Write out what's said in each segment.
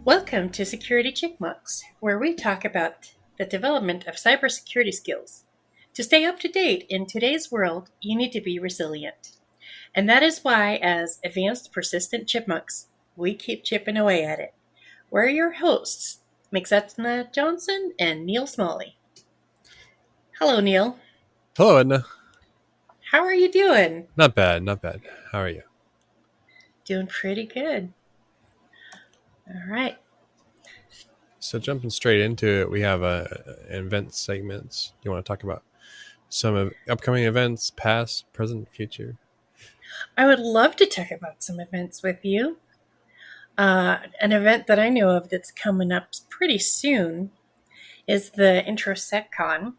Welcome to Security Chickmucks, where we talk about the development of cybersecurity skills. To stay up to date in today's world, you need to be resilient. And that is why, as advanced persistent chipmunks, we keep chipping away at it. We're your hosts, Mixetna Johnson and Neil Smalley. Hello, Neil. Hello, Edna. How are you doing? Not bad, not bad. How are you? Doing pretty good. All right. So jumping straight into it, we have event segments. Do you want to talk about some upcoming events, past, present, future? I would love to talk about some events with you. An event that I know of that's coming up pretty soon is the IntroSecCon,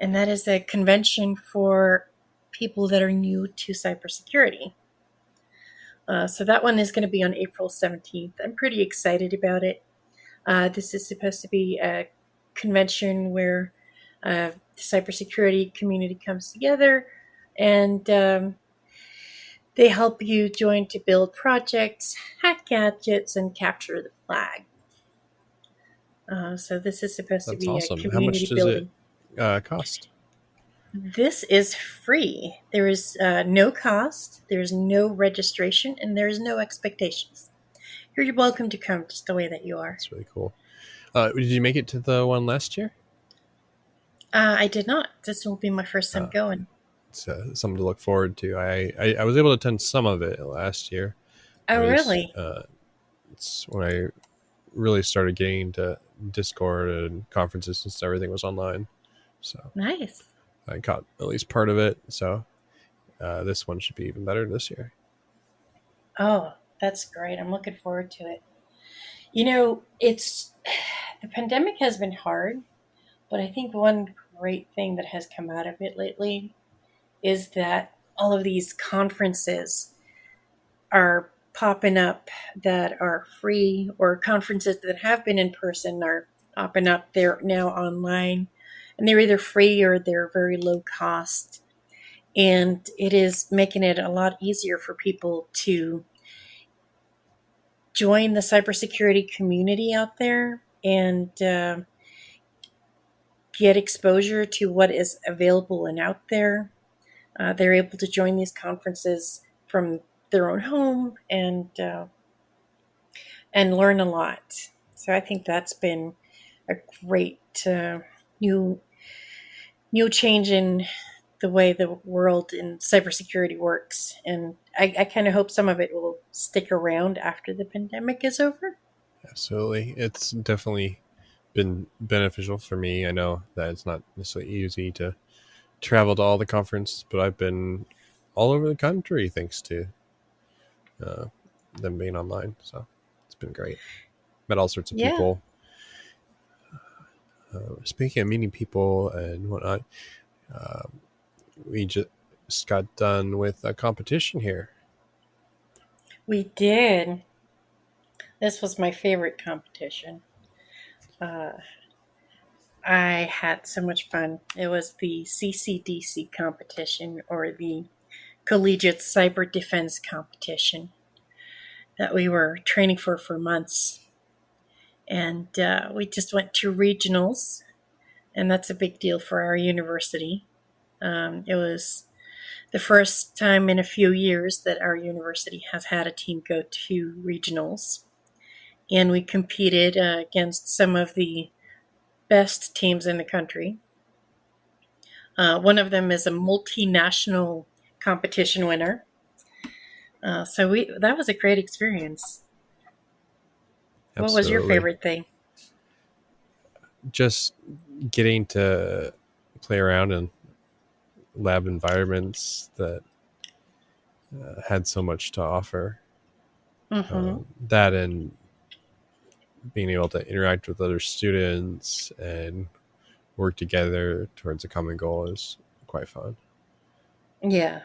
and that is a convention for people that are new to cybersecurity. So that one is going to be on April 17th. I'm pretty excited about it. This is supposed to be a convention where the cybersecurity community comes together and they help you join to build projects, hack gadgets, and capture the flag. So this is supposed to That's be awesome. a How much community does building. it cost? This is free. There is no cost, there's no registration, and there is no expectations. You're welcome to come just the way that you are. That's really cool. Did you make it to the one last year? I did not. This will be my first time going. It's something to look forward to. I was able to attend some of it last year. Oh, really? It's when I really started getting into Discord and conferences since everything was online. So Nice. I caught at least part of it. So this one should be even better this year. Oh, that's great. I'm looking forward to it. You know, the pandemic has been hard, but I think one great thing that has come out of it lately is that all of these conferences are popping up that are free, or conferences that have been in person are popping up. They're now online, and they're either free or they're very low cost. And it is making it a lot easier for people to join the cybersecurity community out there and get exposure to what is available and out there. They're able to join these conferences from their own home and learn a lot. So I think that's been a great new change in the way the world in cybersecurity works. And I kind of hope some of it will stick around after the pandemic is over. Absolutely. It's definitely been beneficial for me. I know that it's not necessarily easy to travel to all the conferences, but I've been all over the country thanks to them being online. So it's been great. Met all sorts of Yeah. people. Speaking of meeting people and whatnot, we just got done with a competition here. We did. This was my favorite competition. I had so much fun. It was the CCDC competition, or the Collegiate Cyber Defense Competition, that we were training for months. And we just went to regionals, and that's a big deal for our university. It was the first time in a few years that our university has had a team go to regionals. And we competed against some of the best teams in the country. One of them is a multinational competition winner. So that was a great experience. Absolutely. What was your favorite thing? Just getting to play around in lab environments that had so much to offer. Mm-hmm. That and being able to interact with other students and work together towards a common goal is quite fun. Yeah.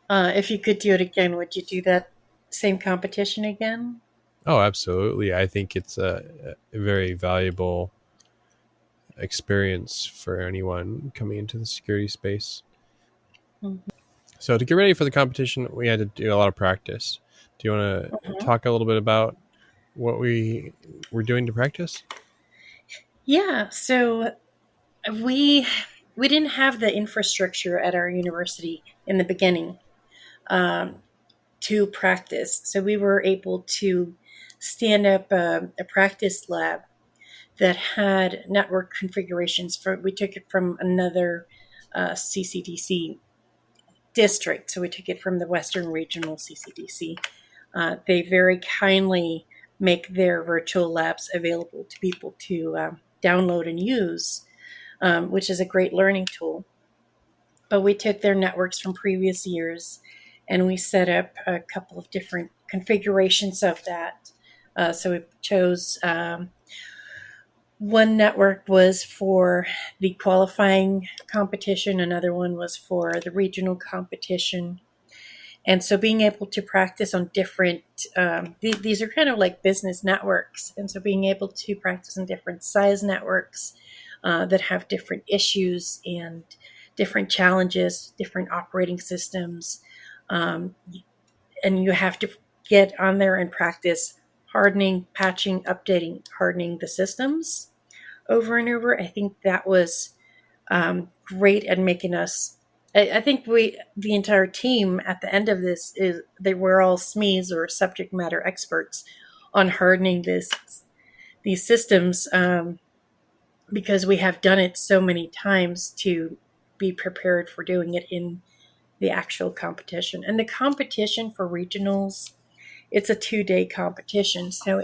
If you could do it again, would you do that same competition again? Oh, absolutely. I think it's a very valuable experience for anyone coming into the security space. Mm-hmm. So to get ready for the competition, we had to do a lot of practice. Do you want to Mhm. talk a little bit about what we were doing to practice? Yeah, so we we didn't have the infrastructure at our university in the beginning um, to practice, so we were able to stand up a practice lab that had network configurations. We took it from another CCDC district, so we took it from the Western Regional CCDC. They very kindly make their virtual labs available to people to download and use, which is a great learning tool. But we took their networks from previous years and we set up a couple of different configurations of that. So we chose one network was for the qualifying competition, another one was for the regional competition. And so being able to practice on different, these are kind of like business networks. And so being able to practice on different size networks that have different issues and different challenges, different operating systems. Um, and you have to get on there and practice hardening, patching, updating, hardening the systems over and over. I think that was great at making us. I think the entire team at the end of this is they were all SMEs or subject matter experts on hardening these systems because we have done it so many times to be prepared for doing it in the actual competition. And the competition for regionals, it's a 2-day competition, so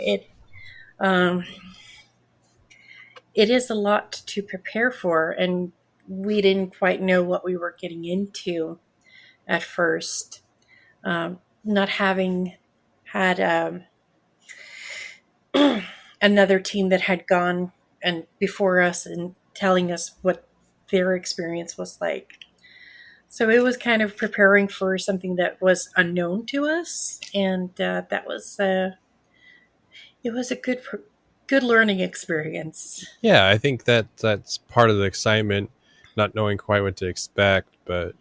um, it is a lot to prepare for, and we didn't quite know what we were getting into at first. Not having had another team that had gone and before us and telling us what their experience was like. So it was kind of preparing for something that was unknown to us, and that was it was a good learning experience. Yeah, I think that that's part of the excitement, not knowing quite what to expect, but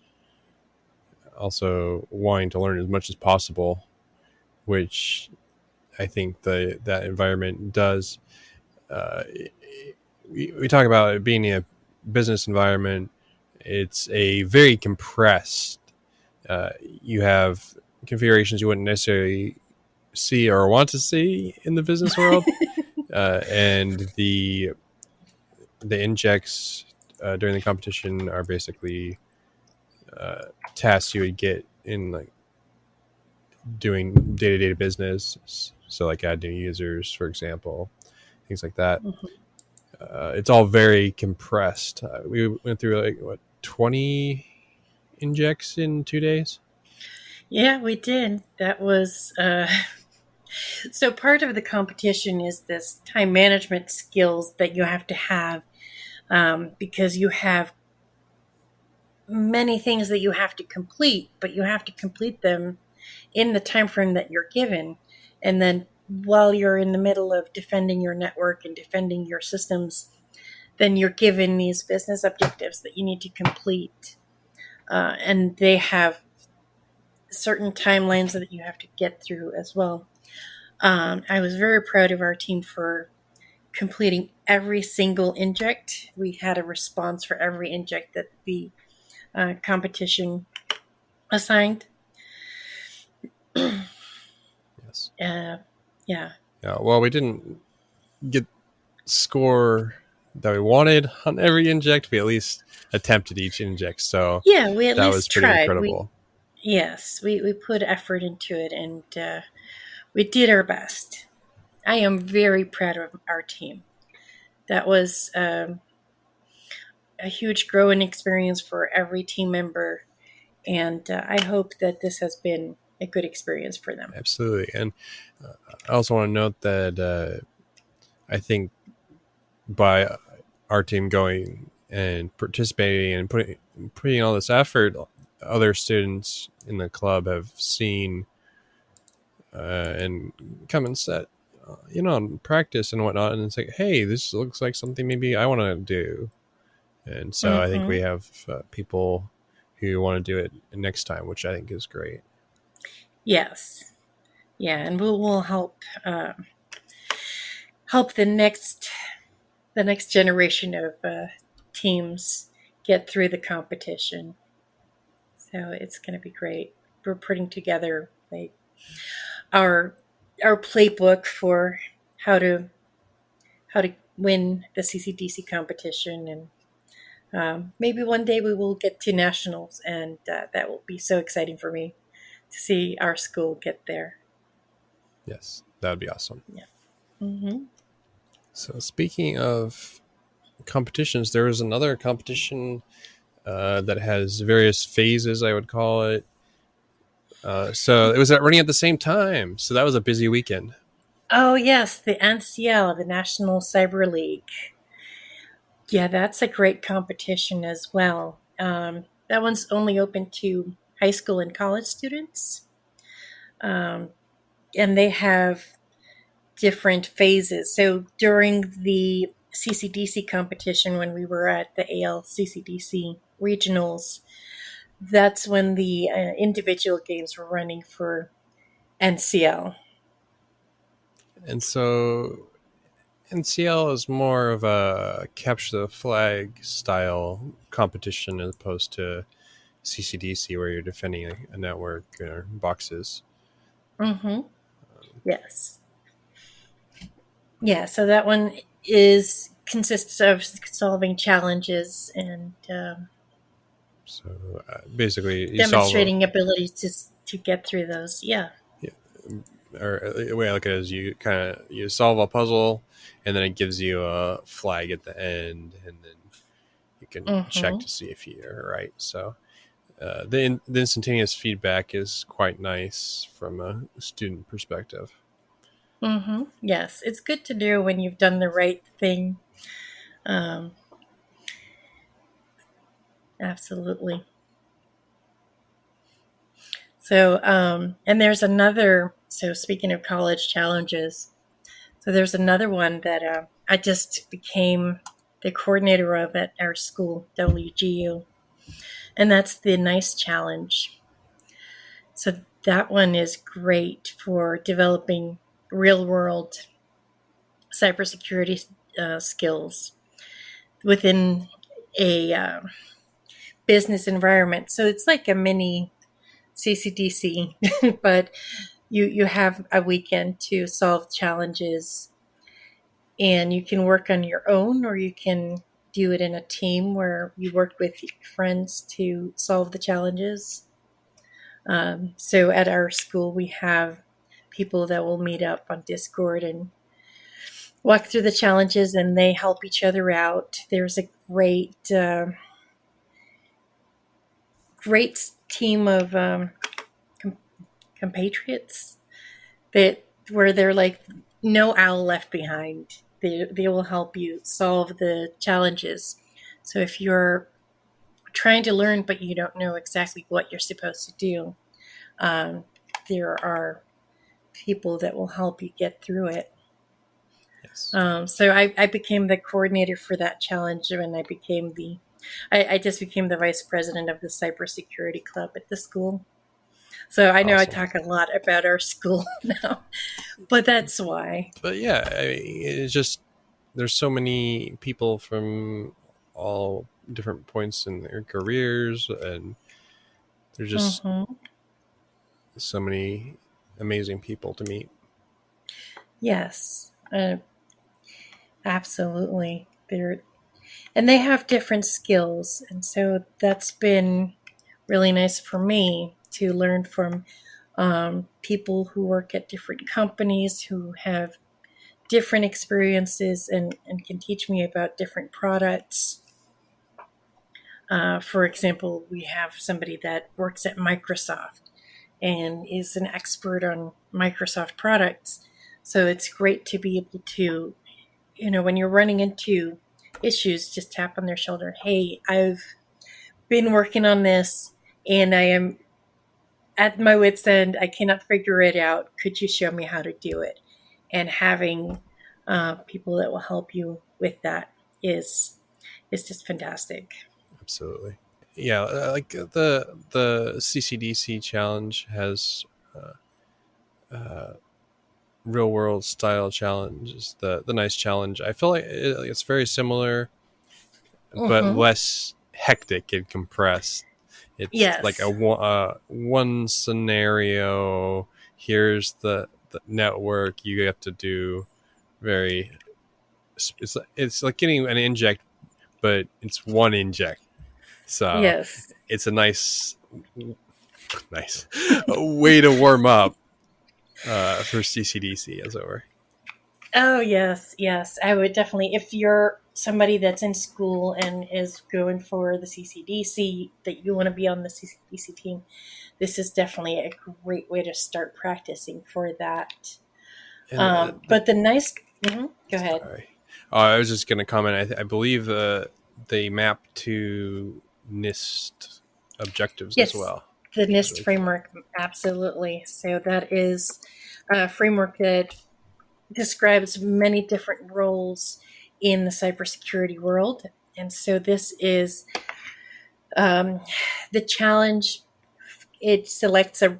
also wanting to learn as much as possible, which I think that environment does. Uh, we talk about it being a business environment. It's a very compressed. You have configurations you wouldn't necessarily see or want to see in the business world, and the injects during the competition are basically tasks you would get in like doing day-to-day business, so like add new users, for example, things like that. It's all very compressed. We went through like what 20 injects in 2 days. Yeah, we did. That was so part of the competition is this time management skills that you have to have because you have many things that you have to complete, but you have to complete them in the time frame that you're given. And then while you're in the middle of defending your network and defending your systems, then you're given these business objectives that you need to complete. And they have certain timelines that you have to get through as well. I was very proud of our team for completing every single inject. We had a response for every inject that the competition assigned. Yes. Uh, yeah. Yeah. Well, we didn't get score that we wanted on every inject. We at least attempted each inject, so Yeah, we at that was least pretty tried. We incredible. Yes, we put effort into it, and we did our best. I am very proud of our team. That was a huge growing experience for every team member, and I hope that this has been a good experience for them. Absolutely. And I also want to note that I think by our team going and participating and putting all this effort, other students in the club have seen and come and said, practice and whatnot, and it's like, hey, this looks like something maybe I want to do. And so I think Mm-hmm. we have people who want to do it next time, which I think is great. Yes, Yeah, and we'll help the next generation of teams get through the competition. So it's going to be great. We're putting together like our our playbook for how to how to win the CCDC competition, and maybe one day we will get to nationals, and that will be so exciting for me to see our school get there. Yes, that would be awesome. Yeah. Mm-hmm. So speaking of competitions, there was another competition that has various phases, I would call it. So it was running at the same time. So that was a busy weekend. Oh yes, the NCL, the National Cyber League. Yeah, that's a great competition as well. That one's only open to high school and college students, um, and they have different phases. So during the CCDC competition, when we were at the ALCCDC regionals, that's when the individual games were running for NCL. And so NCL is more of a capture the flag style competition as opposed to CCDC where you're defending a network or boxes. Mm-hmm. Yes. Yeah. So that one is consists of solving challenges and So basically, you solve a demonstrating ability to get through those. Yeah. yeah, or the way I look at it is you kind of you solve a puzzle, and then it gives you a flag at the end, and then you can check Mm-hmm. to see if you're right. So the instantaneous feedback is quite nice from a student perspective. Mm-hmm. Yes, it's good to do when you've done the right thing. Um, absolutely. So, and there's another. So, speaking of college challenges, so there's another one that I just became the coordinator of at our school, WGU, and that's the NICE challenge. So that one is great for developing real world cybersecurity skills within a business environment. So it's like a mini CCDC, but you have a weekend to solve challenges, and you can work on your own, or you can do it in a team where you work with friends to solve the challenges. So at our school, we have people that will meet up on Discord and walk through the challenges, and they help each other out. There's a great team of com- compatriots that where they're like no owl left behind. They will help you solve the challenges. So if you're trying to learn but you don't know exactly what you're supposed to do, um, there are people that will help you get through it. Yes. So I became the coordinator for that challenge, and I just became the vice president of the cybersecurity club at the school. So I know I Awesome. talk a lot about our school now, but that's why. But yeah, it's just there's so many people from all different points in their careers, and there's just Mm-hmm. so many amazing people to meet. Yes, absolutely. And they have different skills, and so that's been really nice for me to learn from people who work at different companies who have different experiences and can teach me about different products. For example, we have somebody that works at Microsoft and is an expert on Microsoft products. So it's great to be able to, when you're running into issues, just tap on their shoulder. Hey, I've been working on this and I am at my wit's end. I cannot figure it out. Could you show me how to do it? And having people that will help you with that is just fantastic. Absolutely. Yeah, like the CCDC challenge has real world style challenges, the nice challenge. I feel like it's very similar, but Mm-hmm. less hectic and compressed. It's like Yes. one scenario. Here's the network you have to do. Very. It's like getting an inject, but it's one inject. So Yes. it's a nice way to warm up for CCDC, as it were. Oh, yes, yes. I would definitely, if you're somebody that's in school and is going for the CCDC, that you want to be on the CCDC team, this is definitely a great way to start practicing for that. And But the nice, go ahead. sorry, I was just going to comment. I believe they map to NIST objectives as Yes, well, the which is NIST really cool. framework, absolutely. So that is a framework that describes many different roles in the cybersecurity world. And so this is um, the challenge. It selects a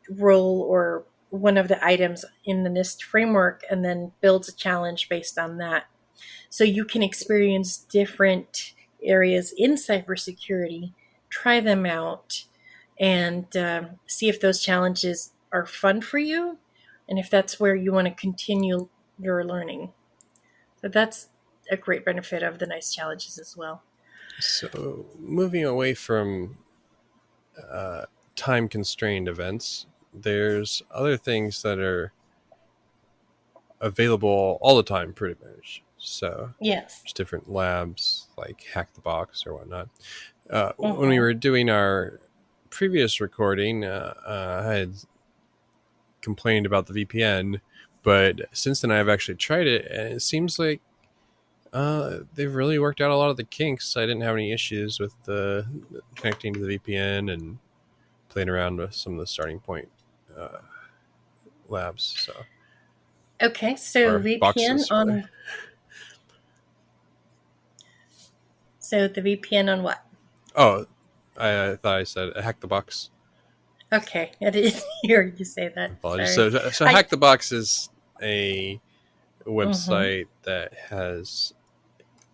role or one of the items in the NIST framework and then builds a challenge based on that. So you can experience different areas in cybersecurity, try them out, and see if those challenges are fun for you and if that's where you want to continue your learning. So that's a great benefit of the nice challenges as well. So moving away from uh, time constrained events, there's other things that are available all the time, pretty much. So Yes. there's different labs like HackTheBox or whatnot. When we Mm-hmm. were doing our previous recording, I had complained about the VPN, but since then I've actually tried it, and it seems like they've really worked out a lot of the kinks. I didn't have any issues with the connecting to the VPN and playing around with some of the starting point uh, labs, so Okay, so or VPN boxes rather. on so the VPN on what? Oh, I thought I said hack the box. Okay, I didn't hear you say that. Apologies. Sorry. So I hack the box is a mm-hmm, website that has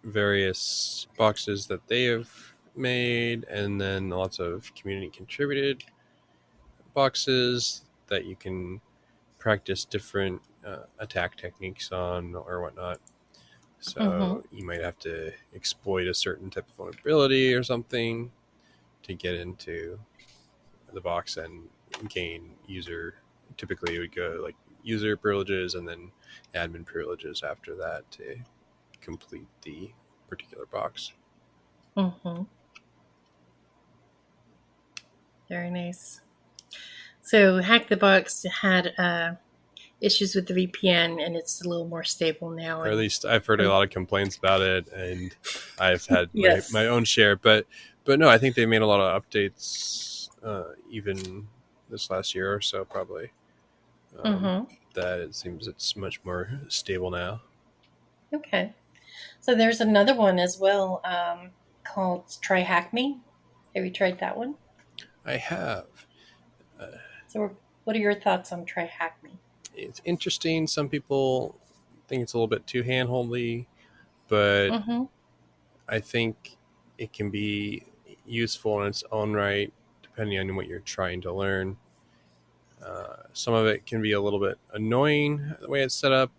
various boxes that they have made, and then lots of community contributed boxes that you can practice different attack techniques on or whatnot. mm-hmm, So you might have to exploit a certain type of vulnerability or something to get into the box and gain user. Typically, it would go like user privileges and then admin privileges after that to complete the particular box. mm-hmm. Very nice. So Hack the Box had issues with the VPN, and it's a little more stable now. Or at And least I've heard a um, lot of complaints about it, and I've had yes, my own share. But no, I think they made a lot of updates, even this last year or so, probably. mm-hmm. That it seems it's much more stable now. Okay. So there's another one as well called TryHackMe. Have you tried that one? I have. Uh, So what are your thoughts on TryHackMe? it's interesting. Some people think it's a little bit too handholdy, but Mm-hmm. I think it can be useful in its own right, depending on what you're trying to learn. Some of it can be a little bit annoying the way it's set up,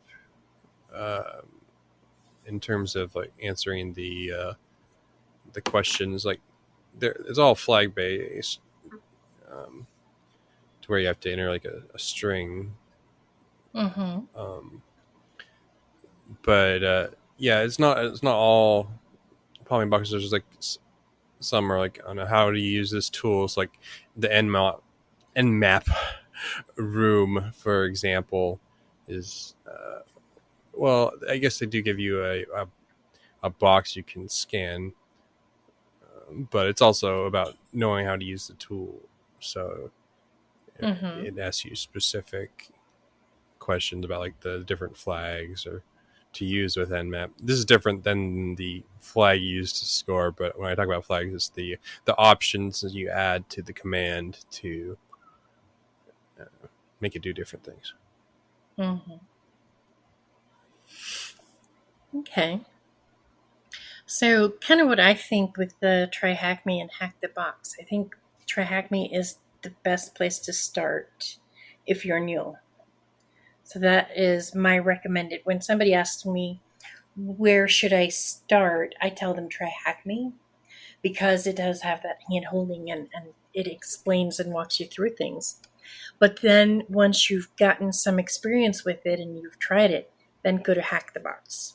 uh, in terms of like answering the questions. Like it's all flag based, um, to where you have to enter like a string. Mm-hmm. Um, but yeah, it's not all polling boxes. There's like some are like on how to use this tool. It's like the nmap room, for example, is well, I guess they do give you a box you can scan, but it's also about knowing how to use the tool. So Mm-hmm. it asks you specific questions about like the different flags or to use with nmap. This is different than the flag used to score, but when I talk about flags, it's the options that you add to the command to make it do different things. Hmm. Okay. So, kind of what I think with the TryHackMe and HackTheBox, I think TryHackMe is the best place to start if you're new. So that is my recommended. When somebody asks me where should I start, I tell them TryHackMe because it does have that hand holding and it explains and walks you through things. But then once you've gotten some experience with it and you've tried it, then go to HackTheBox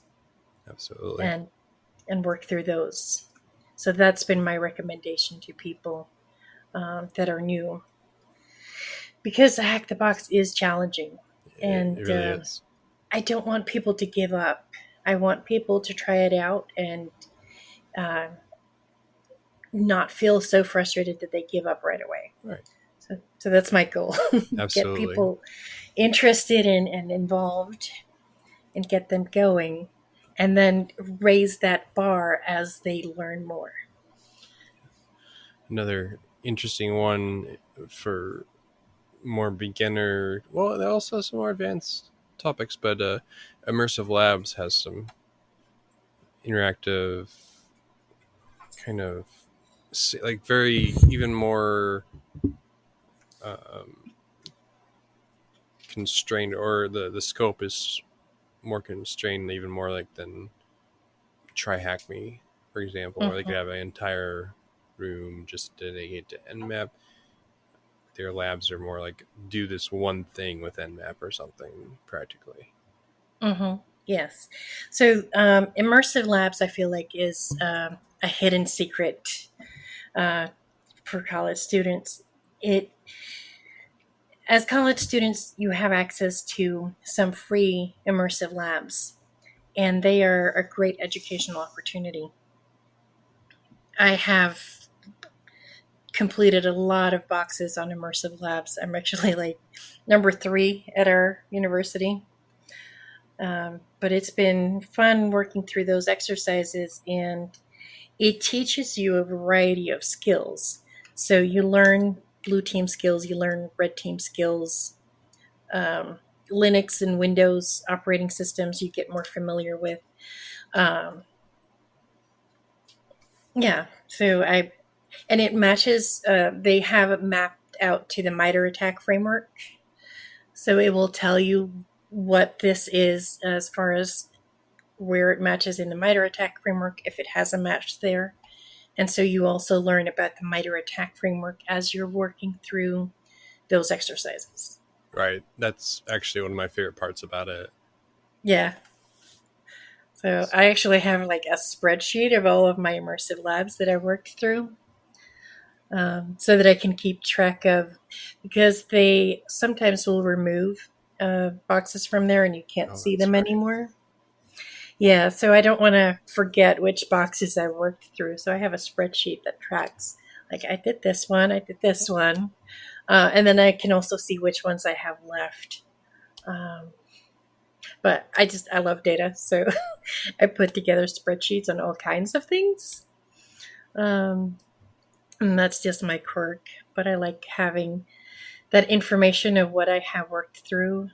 Absolutely. and and work through those. So that's been my recommendation to people that are new because HackTheBox is challenging, It and really is. I don't want people to give up. I want people to try it out and uh, not feel so frustrated that they give up right away. Right. So that's my goal. Get Absolutely. people interested in and involved and get them going, and then raise that bar as they learn more. Another interesting one for more beginner. Well, they also have some more advanced topics, but Immersive Labs has some interactive kind of like very even more um, constrained, or the scope is more constrained, even more like than TryHackMe, for example, where they could Mhm. have an entire room just dedicated to Nmap. Their labs are more like do this one thing with Nmap or something practically. Mm-hmm. Yes. So immersive labs, I feel like, is a hidden secret uh, for college students. It As college students, you have access to some free immersive labs, and they are a great educational opportunity. I have completed a lot of boxes on immersive labs. I'm actually like number 3 at our university. But it's been fun working through those exercises, and it teaches you a variety of skills. So you learn blue team skills, you learn red team skills, um, Linux and Windows operating systems you get more familiar with. Um, yeah, so I and it matches. They have it mapped out to the MITRE ATT&CK framework, so it will tell you what this is as far as where it matches in the MITRE ATT&CK framework, if it has a match there. And so you also learn about the MITRE ATT&CK framework as you're working through those exercises. Right. That's actually one of my favorite parts about it. Yeah. So I actually have like a spreadsheet of all of my immersive labs that I worked through, so that I can keep track of, because they sometimes will remove boxes from there and you can't Oh, see that's them great. anymore. Yeah, so I don't want to forget which boxes I worked through. So I have a spreadsheet that tracks, like, I did this one, I did this one, and then I can also see which ones I have left. Um, but I love data, so I put together spreadsheets on all kinds of things. Um, and that's just my quirk. But I like having that information of what I have worked through.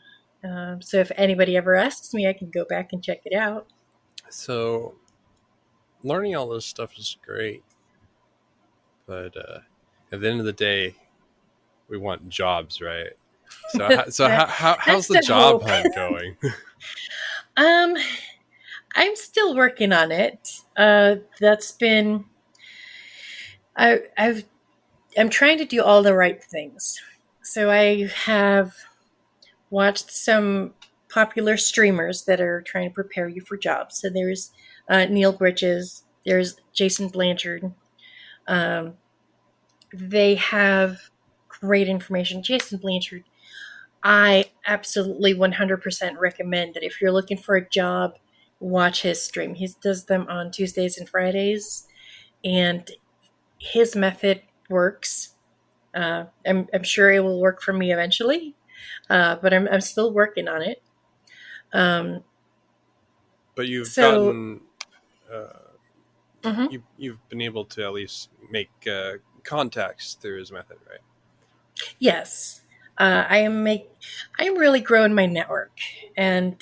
So if anybody ever asks me, I can go back and check it out. So learning all this stuff is great, but at the end of the day, we want jobs, right? So how's That's the the job hope. hunt going? um, I'm still working on it. That's been I've I'm trying to do all the right things. So I have watched some popular streamers that are trying to prepare you for jobs. So there's Neil Bridges, there's Jason Blanchard. Um, they have great information. Jason Blanchard, I absolutely 100% recommend that if you're looking for a job, watch his stream. He does them on Tuesdays and Fridays, and his method works. I'm sure it will work for me eventually, but I'm still working on it. Um, But you've so, gotten uh, mhm. you've been able to at least make contacts through his method, right? Yes. I'm really growing my network, and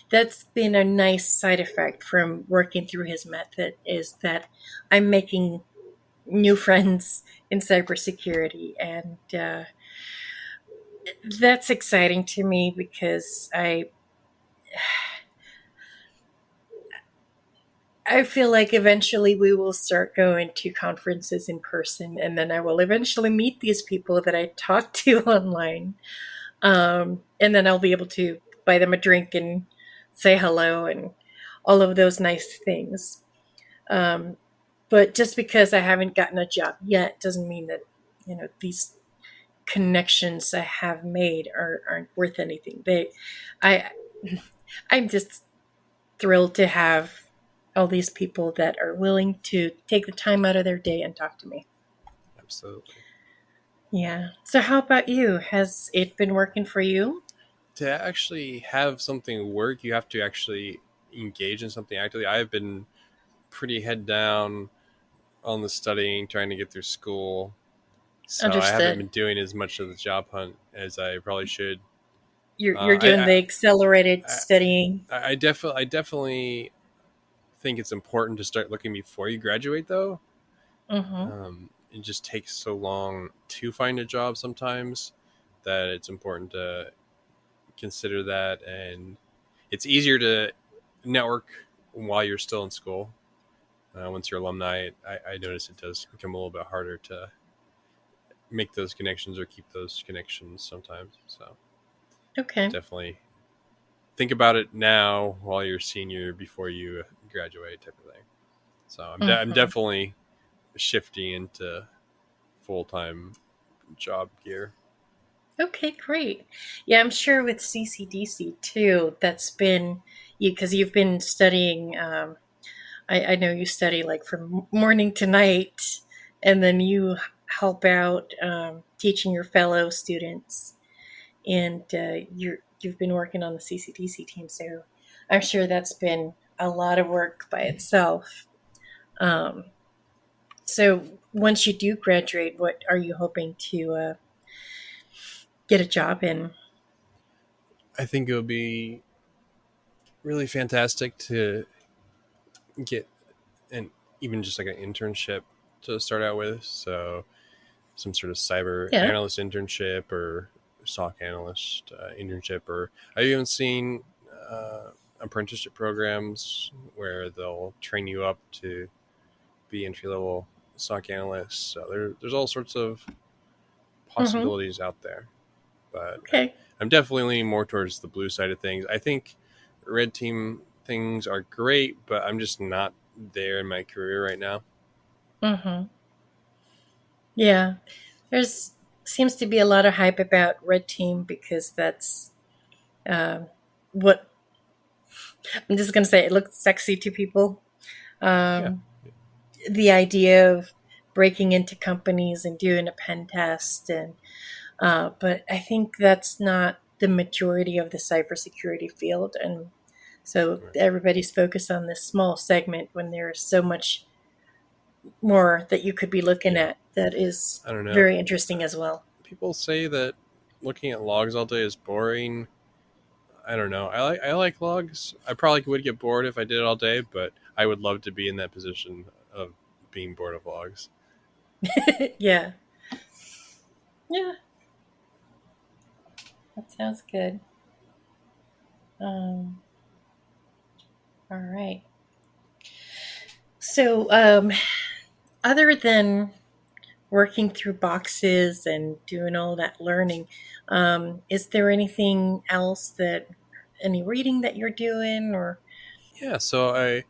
that's been a nice side effect from working through his method. Is that I'm making new friends in cybersecurity, and that's exciting to me because I feel like eventually we will start going to conferences in person, and then I will eventually meet these people that I talk to online. And then I'll be able to buy them a drink and say hello and all of those nice things. Um, but just because I haven't gotten a job yet doesn't mean that these connections I have made aren't worth anything. I, I'm just thrilled to have all these people that are willing to take the time out of their day and talk to me. Absolutely. Yeah. So, how about you? Has it been working for you? To actually have something work, you have to actually engage in something actively. I've been pretty head down on the studying, trying to get through school. So I haven't Understood. been doing as much of the job hunt as I probably should. You're Uh, doing the accelerated I, studying. I definitely think it's important to start looking before you graduate, though. Mm-hmm. It just takes so long to find a job sometimes that it's important to consider that. And it's easier to network while you're still in school. Once you're alumni, I notice it does become a little bit harder to make those connections or keep those connections sometimes. So Okay. definitely think about it now while you're senior before you graduate, type of thing. So I'm Mm-hmm. definitely shifting into full time job gear. Okay, great. Yeah, I'm sure with CCDC too, that's been you because you've been studying. I know you study like from morning to night, and then you help out teaching your fellow students, and you've been working on the CCDC team. So I'm sure that's been a lot of work by itself. Um, so once you do graduate, what are you hoping to get a job in? I think it would be really fantastic to get an even just like an internship to start out with. So some sort of cyber Yeah. analyst internship or SOC analyst internship, or I've even seen apprenticeship programs where they'll train you up to be entry level SOC analysts. So there's all sorts of Mm-hmm. possibilities out there. But Okay. I'm definitely leaning more towards the blue side of things. I think red team things are great, but I'm just not there in my career right now. Mm-hmm. Yeah. There's seems to be a lot of hype about Red Team because that's um, what I'm just going to say. It looks sexy to people. Yeah, Um, the idea of breaking into companies and doing a pen test, and but I think that's not the majority of the cybersecurity field, and so right. everybody's focused on this small segment when there's so much more that you could be looking Yeah. at that is I don't know. very interesting as well. People say that looking at logs all day is boring. I don't know. I like logs. I probably would get bored if I did it all day, but I would love to be in that position of being bored of logs. Yeah. Yeah, that sounds good. Um, all right. So, other than working through boxes and doing all that learning, is there anything else any reading that you're doing or? Yeah, so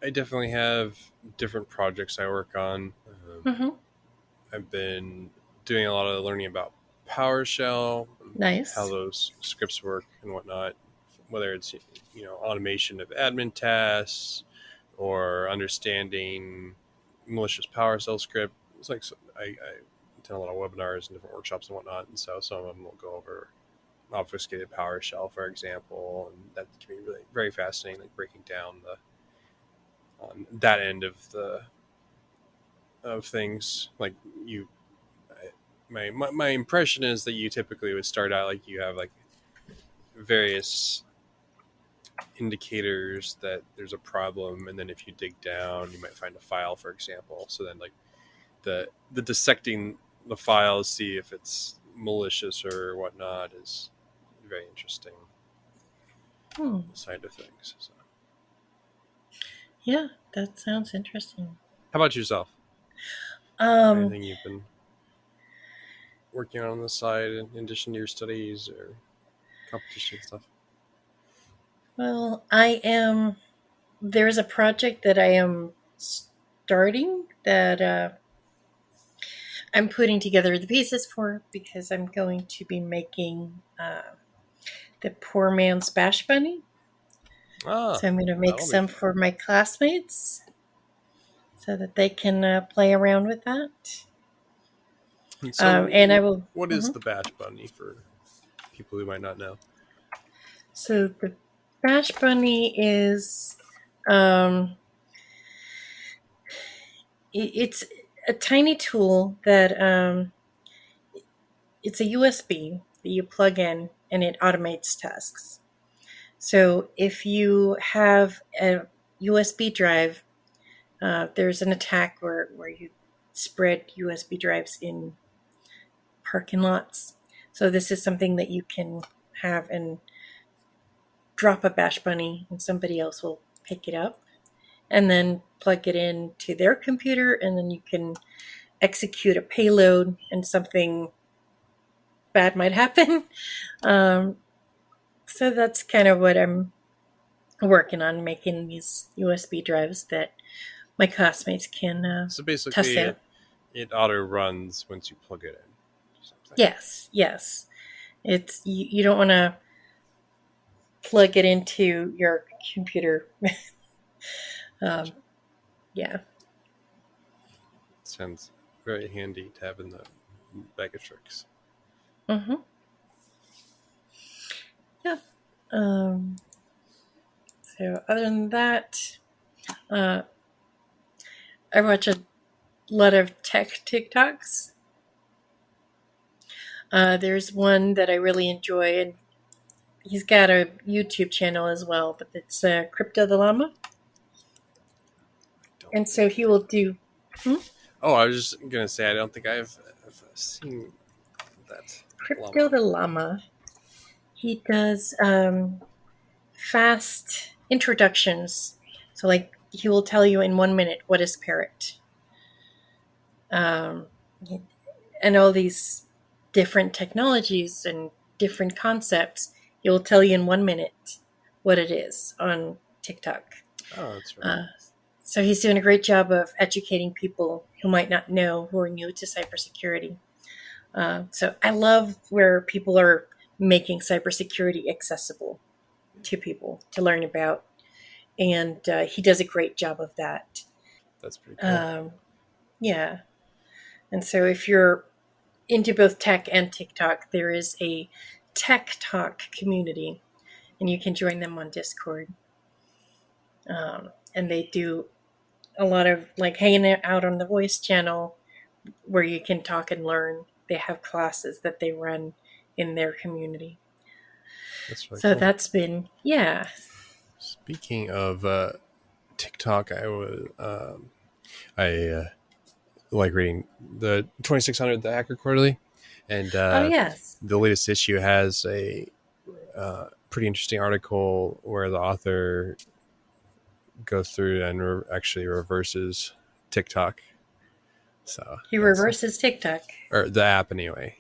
I definitely have different projects I work on. Hmm. I've been doing a lot of learning about PowerShell, how Nice. those scripts work and whatnot. Whether it's automation of admin tasks or understanding malicious PowerShell script. It's like I attend a lot of webinars and different workshops and whatnot, and so some of them will go over obfuscated PowerShell, for example, and that can be really very fascinating, like breaking down the on that end of things, like you my impression is that you typically would start out like you have like various indicators that there's a problem, and then if you dig down you might find a file, for example. So then like the dissecting the files, see if it's malicious or whatnot, is very interesting side of things. So. Yeah, that sounds interesting. How about yourself? Um, Anything you've been working on the side in addition to your studies or competition stuff? well, there's a project that I am starting that I'm putting together the pieces for because I'm going to be making the poor man's bash bunny. Ah, So I'm going to make that'll be some fun. for my classmates so that they can play around with that. And so, And I will. what is Mhm. the Bash Bunny for people who might not know? So the bash bunny is. Um, it's a tiny tool that it's a USB that you plug in and it automates tasks. So if you have a USB drive, there's an attack where you spread USB drives in parking lots. So this is something that you can have and drop a bash bunny and somebody else will pick it up and then plug it into their computer and then you can execute a payload and something bad might happen. Um, so that's kind of what I'm working on, making these USB drives that my classmates can So test basically, out. it auto runs once you plug it in. Something. Yes, yes. It's you don't want to plug it into your computer. Gotcha. um, yeah. Sounds very handy to have in the bag of tricks. Mm-hmm. Yeah. Um, so other than that, uh, I watch a lot of tech TikToks. There's one that I really enjoy, and he's got a YouTube channel as well, but it's Crypto the Llama. Don't And so think he I. will do. Hmm? Oh, I was just gonna say I don't think I've seen that Crypto llama. the Llama. He does fast introductions. So, like, he will tell you in 1 minute what is parrot. Um, and all these different technologies and different concepts. He will tell you in 1 minute what it is on TikTok. Oh, that's very Uh, nice. so he's doing a great job of educating people who might not know, who are new to cybersecurity. So I love where people are making cybersecurity accessible to people to learn about, and he does a great job of that. That's pretty cool. Um, yeah, and so if you're into both tech and TikTok, there is a Tech Talk community, and you can join them on Discord. And they do a lot of like hanging out on the voice channel where you can talk and learn. They have classes that they run in their community. That's really So cool. that's been, yeah. Speaking of TikTok, I like reading the 2600, the Hacker Quarterly, and Oh, yes. the latest issue has a pretty interesting article where the author goes through and actually reverses TikTok. So He that's reverses TikTok. or the app anyway.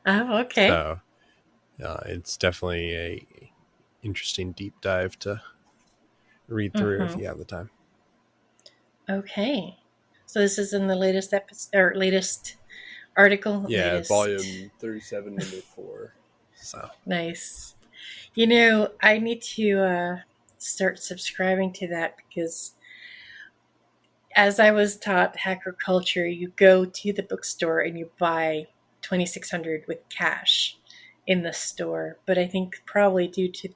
Oh, okay. So it's definitely a interesting deep dive to read through if Mm-hmm. you have the time. Okay. So this is in the latest episode or latest article. Yeah, Latest. volume 37, number 4. So Nice. I need to start subscribing to that because as I was taught hacker culture, you go to the bookstore and you buy 2600 with cash in the store. But I think probably due to the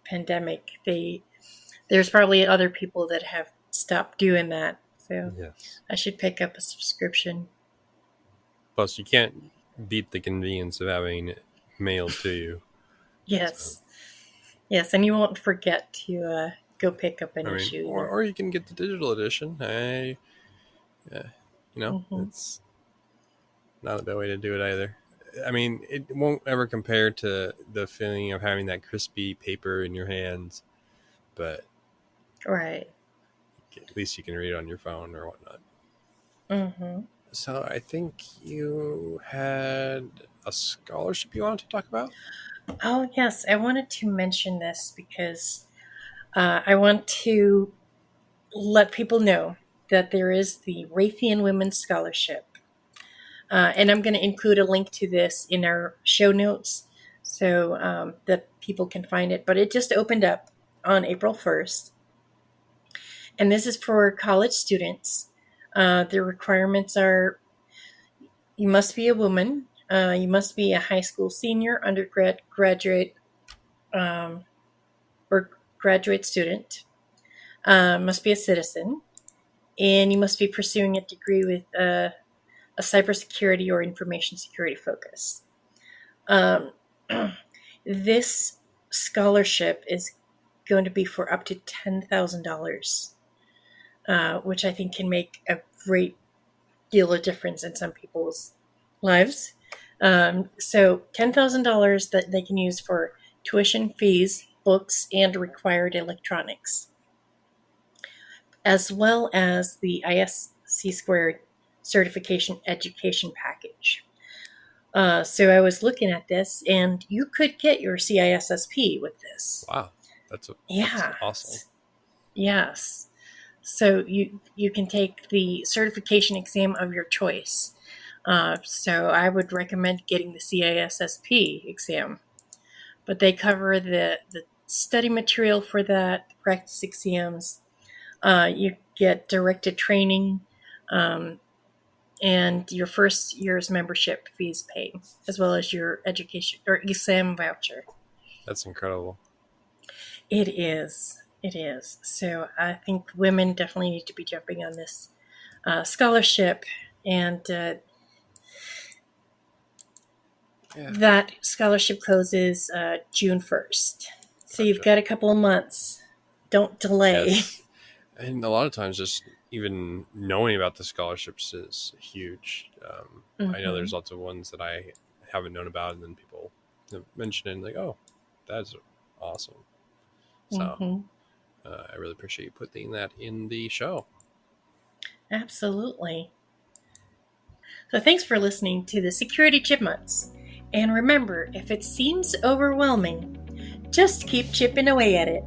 pandemic, there's probably other people that have stopped doing that. So yes, I should pick up a subscription. Plus, you can't beat the convenience of having it mailed to you. So, Yes. Yes, and you won't forget to go pick up an I mean, issue either. or you can get the digital edition. Mm-hmm. It's not a bad way to do it either. I mean, it won't ever compare to the feeling of having that crispy paper in your hands, but Right. at least you can read it on your phone or whatnot. Mm-hmm. So I think you had a scholarship you wanted to talk about? Oh, yes. I wanted to mention this because I want to let people know that there is the Raytheon Women's Scholarship. And I'm going to include a link to this in our show notes so that people can find it. But it just opened up on April 1st. And this is for college students. The requirements are you must be a woman, you must be a high school senior, undergrad, graduate, or graduate student, must be a citizen, and you must be pursuing a degree with a cybersecurity or information security focus. Um, this scholarship is going to be for up to $10,000, which I think can make a great deal of difference in some people's lives. So $10,000 that they can use for tuition fees, books, and required electronics, as well as the ISC squared certification education package. So I was looking at this, and you could get your CISSP with this. Wow, that's Yeah. awesome. Yes. So you can take the certification exam of your choice. So I would recommend getting the CISSP exam. But they cover the study material for that, the practice exams. You get directed training, and your first year's membership fees paid, as well as your education or exam voucher. That's incredible. It is. It is. So I think women definitely need to be jumping on this scholarship, and that scholarship closes June 1st. So you've got a couple of months. Don't delay. Yes. And a lot of times, just even knowing about the scholarships is huge. I know there's lots of ones that I haven't known about, and then people mention it and like, oh, that's awesome. So I really appreciate you putting that in the show. Absolutely. So thanks for listening to the Security Chipmunks. And remember, if it seems overwhelming, just keep chipping away at it.